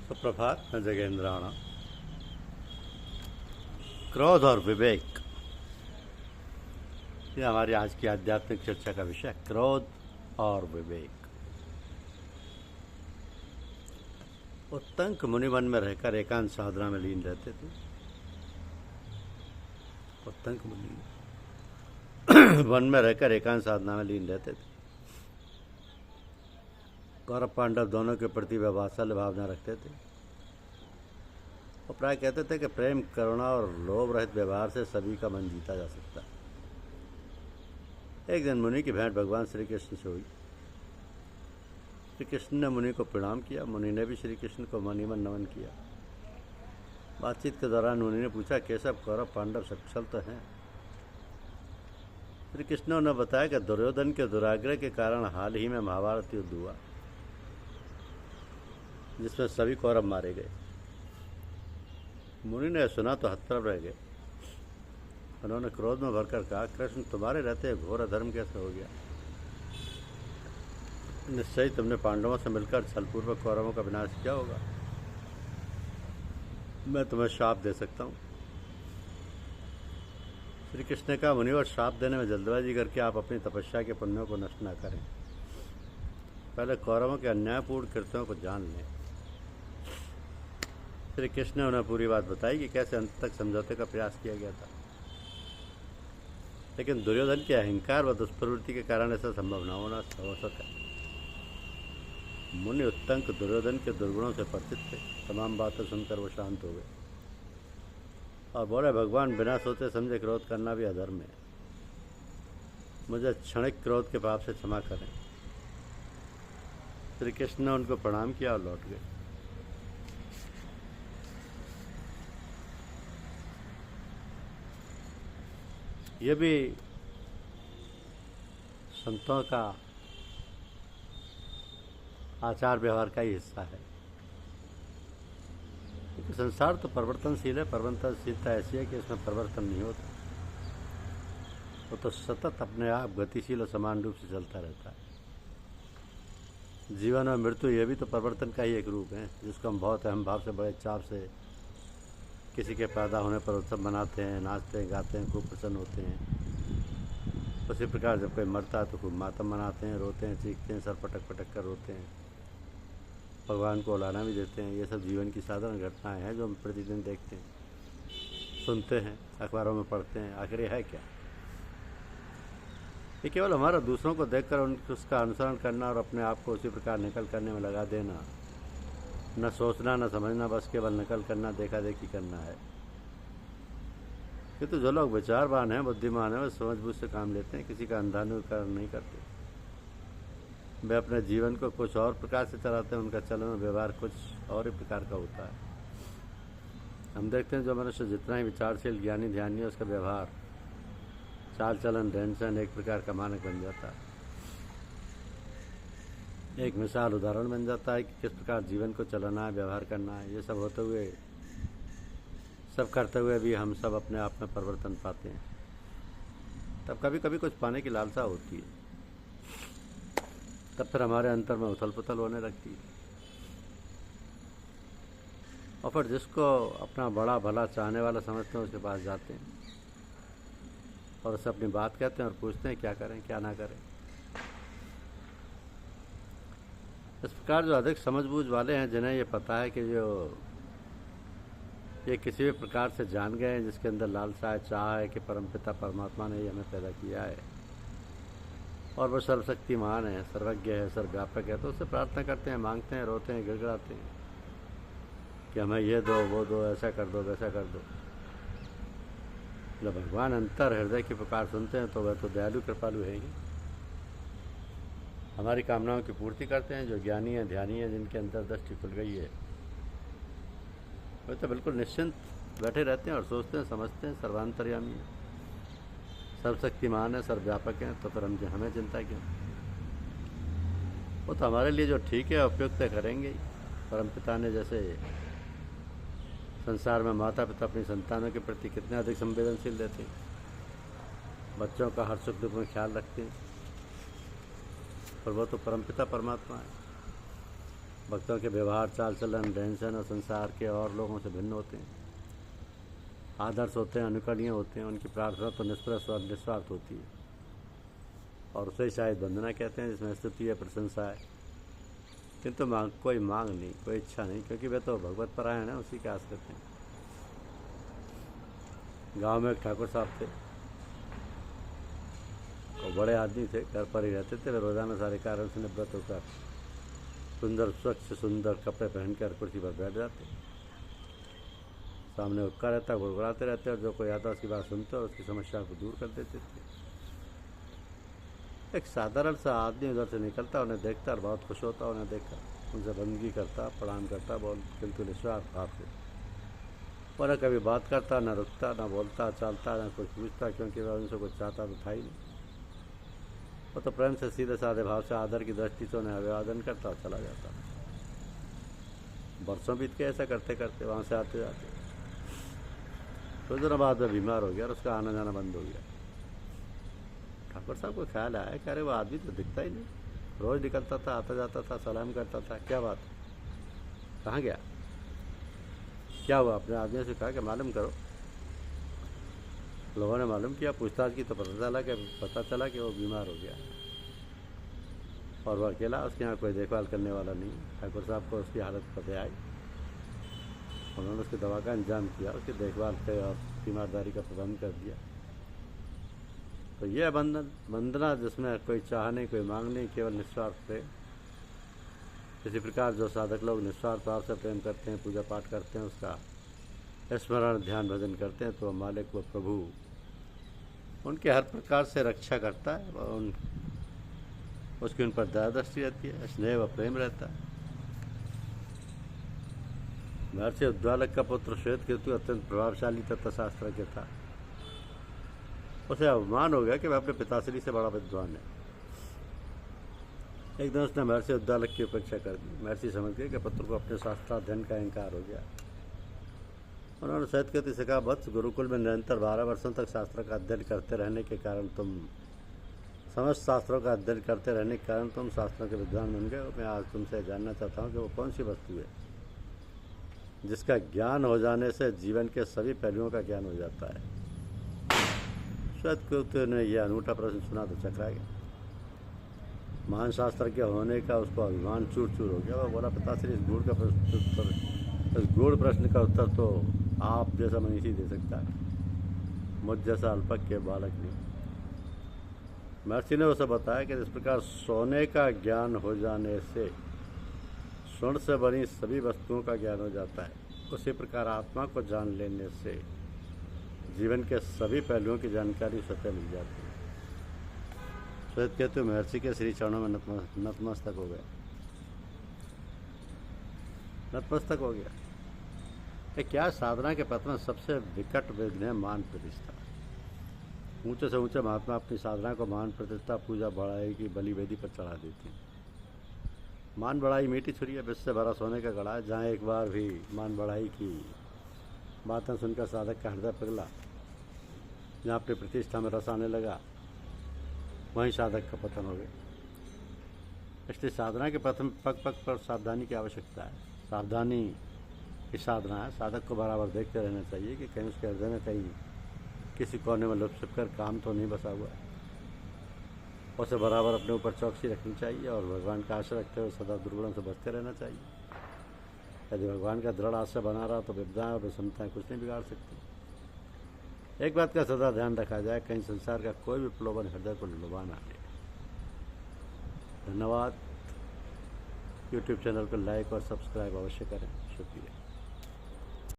सुप्रभात। मैं जगेंद्राणा। क्रोध और विवेक, ये हमारी आज की आध्यात्मिक चर्चा का विषय। क्रोध और विवेक। उत्तंक मुनि वन में रहकर एकांत साधना में लीन रहते थे। उत्तंक मुनि वन में रहकर एकांत साधना में लीन रहते थे। कौरव पांडव दोनों के प्रति वे वात्सल्य भावना रखते थे और प्राय कहते थे कि प्रेम, करुणा और लोभ रहित व्यवहार से सभी का मन जीता जा सकता है। एक दिन मुनि की भेंट भगवान श्री कृष्ण से हुई। श्री कृष्ण ने मुनि को प्रणाम किया। मुनि ने भी श्री कृष्ण को मन ही मन नमन किया। बातचीत के दौरान मुनि ने पूछा, केशव, कौरव पांडव सकुशल तो हैं? श्री कृष्ण ने उन्हें बताया कि दुर्योधन के दुराग्रह के कारण हाल ही में महाभारत युद्ध हुआ, जिसमें सभी कौरव मारे गए। मुनि ने सुना तो हतप्रभ रह गए। उन्होंने क्रोध में भरकर कहा, कृष्ण, तुम्हारे रहते घोर अधर्म कैसे हो गया? निश्चय तुमने पांडवों से मिलकर छलपूर्वक कौरवों का विनाश किया होगा। मैं तुम्हें श्राप दे सकता हूँ। श्री कृष्ण ने कहा, मुनिवर, श्राप देने में जल्दबाजी करके आप अपनी तपस्या के पुण्यों को नष्ट न करें। पहले कौरवों के अन्यायपूर्ण कृत्यों को जान लें। श्री कृष्ण ने उन्हें पूरी बात बताई कि कैसे अंत तक समझौते का प्रयास किया गया था, लेकिन दुर्योधन के अहंकार व दुष्प्रवृत्ति के कारण ऐसा संभव न होना हो सका। मुनि उत्तंक दुर्योधन के दुर्गुणों से परिचित थे। तमाम बातें सुनकर वो शांत हो गए और बोले, भगवान, बिना सोचे समझे क्रोध करना भी अधर्म है। मुझे क्षणिक क्रोध के पाप से क्षमा करें। श्री कृष्ण ने उनको प्रणाम किया और लौट गए। ये भी संतों का आचार व्यवहार का ही हिस्सा है। क्योंकि संसार तो परिवर्तनशील है। परिवर्तनशीलता ऐसी है कि इसमें परिवर्तन नहीं होता। वो तो सतत अपने आप गतिशील और समान रूप से चलता रहता है। जीवन और मृत्यु, ये भी तो परिवर्तन का ही एक रूप है, जिसको हम बहुत अहम भाव से, बड़े चाव से किसी के पैदा होने पर उत्सव मनाते हैं, नाचते हैं, गाते हैं, खूब प्रसन्न होते हैं। उसी प्रकार जब कोई मरता है तो खूब मातम मनाते हैं, रोते हैं, चीखते हैं, सर पटक पटक कर रोते हैं, भगवान को उलाना भी देते हैं। ये सब जीवन की साधारण घटनाएं हैं जो हम प्रतिदिन देखते हैं, सुनते हैं, अखबारों में पढ़ते हैं। आखिर ये है क्या? ये केवल हमारा दूसरों को देखकर उसका अनुसरण करना और अपने आप को उसी प्रकार नकल करने में लगा देना, न सोचना न समझना, बस केवल नकल करना, देखा देखी करना है। ये तो जो लोग विचारवान हैं, बुद्धिमान हैं, वे समझबूझ से काम लेते हैं, किसी का अंधानुकरण नहीं करते। वे अपने जीवन को कुछ और प्रकार से चलाते हैं। उनका चलन व्यवहार कुछ और ही प्रकार का होता है। हम देखते हैं जो मनुष्य जितना ही विचारशील, ज्ञानी, ध्यानी है, उसका व्यवहार, चाल चलन, रहन सहन एक प्रकार का मानक बन जाता है। एक मिसाल, उदाहरण बन जाता है कि किस प्रकार जीवन को चलाना है, व्यवहार करना है। ये सब होते हुए, सब करते हुए भी हम सब अपने आप में परिवर्तन पाते हैं। तब कभी कभी कुछ पाने की लालसा होती है, तब फिर हमारे अंतर में उथल पुथल होने लगती है। और फिर जिसको अपना बड़ा भला चाहने वाला समझते हैं, उसके पास जाते हैं और उससे अपनी बात कहते हैं और पूछते हैं क्या करें, क्या ना करें। इस प्रकार जो अधिक समझबूझ वाले हैं, जिन्हें ये पता है कि जो ये किसी भी प्रकार से जान गए हैं, जिसके अंदर लालसा है, चाह है कि परमपिता परमात्मा ने ही हमें पैदा किया है और वह सर्वशक्तिमान है, सर्वज्ञ है, सर्वव्यापक है, तो उससे प्रार्थना करते हैं, मांगते हैं, रोते हैं, गिड़गिड़ाते हैं कि हमें ये दो, वो दो, ऐसा कर दो, वैसा कर दो। जब भगवान अंतर हृदय की पुकार सुनते हैं तो वह तो दयालु कृपालु है ही। हमारी कामनाओं की पूर्ति करते हैं। जो ज्ञानी है, ध्यानी है, जिनके अंतर्दृष्टि खुल गई है, वे तो बिल्कुल निश्चिंत बैठे रहते हैं और सोचते हैं, समझते हैं, सर्वांतर्यामी है, सर्वशक्तिमान है, सर्वव्यापक है। तो फिर हमें चिंता क्यों? वो तो हमारे लिए जो ठीक है, उपयुक्त है, करेंगे ही। परमपिता ने जैसे संसार में माता पिता अपनी संतानों के प्रति कितने अधिक संवेदनशील रहते हैं, बच्चों का हर सुख दुख में ख्याल रखते हैं, पर वो तो परमपिता परमात्मा है। भक्तों के व्यवहार, चाल चलन, रहन सहन और संसार के और लोगों से भिन्न होते हैं, आदर्श होते हैं, अनुकरणीय होते हैं। उनकी प्रार्थना तो निष्प्रस और निस्वार्थ होती है और उसे शायद वंदना कहते हैं, जिसमें स्तुति है, प्रशंसा है, किंतु कोई मांग नहीं, कोई इच्छा नहीं, क्योंकि वे तो भगवत परायण है, उसी के आश्रित हैं। गांव में एक ठाकुर साहब थे, वो बड़े आदमी थे, घर पर ही रहते थे। वे रोजाना सारे कार्यों से निवृत्त होकर सुंदर स्वच्छ सुंदर कपड़े पहनकर कुर्सी पर बैठ जाते, सामने हुक्का रहता, गुड़गुड़ाते रहते, और जो कोई आता उसकी बात सुनते और उसकी समस्या को दूर कर देते थे। एक साधारण सा आदमी उधर से निकलता, उन्हें देखता और बहुत खुश होता, उन्हें देखकर उनसे बंदगी करता, प्रणाम करता, किंतु निस्वार्थ भाव से। और न कभी बात करता, न रुकता, न बोलता चालता, न कुछ पूछता, क्योंकि वह उनसे कुछ चाहता तो था ही नहीं। वो तो प्रेम से सीधे साधे भाव से आदर की दृष्टि से उन्हें अभिवादन करता और चला जाता। वर्षों बीत के ऐसा करते करते वहाँ से आते जाते कुछ दिनों बाद में बीमार हो गया और उसका आना जाना बंद हो गया। ठाकुर साहब को ख्याल आया कि अरे वो आदमी तो दिखता ही नहीं, रोज निकलता था, आता जाता था, सलाम करता था, क्या बात, कहाँ गया, क्या हुआ। अपने आदमी से कहा कि मालूम करो। लोगों ने मालूम किया, पूछताछ की तो पता चला कि वो बीमार हो गया और वह अकेला, उसके यहाँ कोई देखभाल करने वाला नहीं। ठाकुर साहब को उसकी हालत पता आई, उन्होंने उसकी दवा का इंतजाम किया, उसकी देखभाल पे और तीमारदारी का प्रबंध कर दिया। तो यह वंदना जिसमें कोई चाह नहीं, कोई मांग नहीं, केवल निस्वार्थ प्रेम। इसी प्रकार जो साधक लोग निस्वार्थ भाव से प्रेम करते हैं, पूजा पाठ करते हैं, उसका स्मरण ध्यान भजन करते हैं, तो मालिक व प्रभु उनके हर प्रकार से रक्षा करता है। उसकी उन पर दया दृष्टि रहती है, स्नेह व प्रेम रहता है। महर्षि उद्वालक का पुत्र श्वेत केतु अत्यंत प्रभावशाली तथा शास्त्र के था। उसे अभिमान हो गया कि वह अपने पिताश्री से बड़ा विद्वान है। एक दिन उसने महर्षि उद्दालक की उपेक्षा कर दी। महर्षि समझ गए कि पुत्र को अपने शास्त्राध्ययन का अहंकार हो गया। उन्होंने श्वेत केतु से कहा, वत्स, गुरुकुल में निरंतर 12 वर्षों तक शास्त्र का अध्ययन करते रहने के कारण तुम समस्त शास्त्रों का अध्ययन करते रहने के कारण तुम शास्त्रों के विद्वान बन गए। मैं आज तुमसे जानना चाहता हूँ कि वो कौन सी वस्तु है जिसका ज्ञान हो जाने से जीवन के सभी पहलुओं का ज्ञान हो जाता है। श्वेत केतु ने यह अनूठा प्रश्न सुना तो चकरा गया। महान शास्त्र के होने का उसको अभिमान चूर चूर हो गया। वह बोला, पिताश्री, इस गूढ़ प्रश्न का उत्तर तो आप जैसा मनीषी दे सकता है, मुझ जैसा अल्पज्ञ के बालक नहीं। महर्षि ने उसे बताया कि इस प्रकार सोने का ज्ञान हो जाने से स्वर्ण से बनी सभी वस्तुओं का ज्ञान हो जाता है, उसी प्रकार आत्मा को जान लेने से जीवन के सभी पहलुओं की जानकारी स्वतः मिल जाती है। श्वेत केतु महर्षि के श्री चरणों में नतमस्तक हो गया। क्या साधना के पथ में सबसे विकट विघ्न है मान प्रतिष्ठा। ऊंचे से ऊंचे महात्मा अपनी साधना को मान प्रतिष्ठा, पूजा बढ़ाई की बलि वेदी पर चढ़ा देते हैं। मान बढ़ाई मीठी छुरी है, विष से भरा सोने का घड़ा है। जहाँ एक बार भी मान बढ़ाई की बातें सुनकर साधक का हृदय पिघला, जहाँ अपनी प्रतिष्ठा में रस आने लगा, वहीं साधक का पतन हो गया। इसलिए साधना के पथ में पग पग पर सावधानी की आवश्यकता है। सावधानी की साधना है। साधक को बराबर देखते रहना चाहिए कि कहीं उसके हृदय में कहीं किसी कोने में लुप्त कर काम तो नहीं बसा हुआ है। उसे बराबर अपने ऊपर चौकसी रखनी चाहिए और भगवान का आश्रय रखते हुए सदा दुर्गुणों से बचते रहना चाहिए। यदि भगवान का दृढ़ आश्रय बना रहा तो विपदाएं और विषमताएं कुछ नहीं बिगाड़ सकती। एक बात का सदा ध्यान रखा जाए, कहीं संसार का कोई भी प्रलोभन हृदय को लुभा ना दे। धन्यवाद। यूट्यूब चैनल को लाइक और सब्सक्राइब अवश्य करें। शुक्रिया।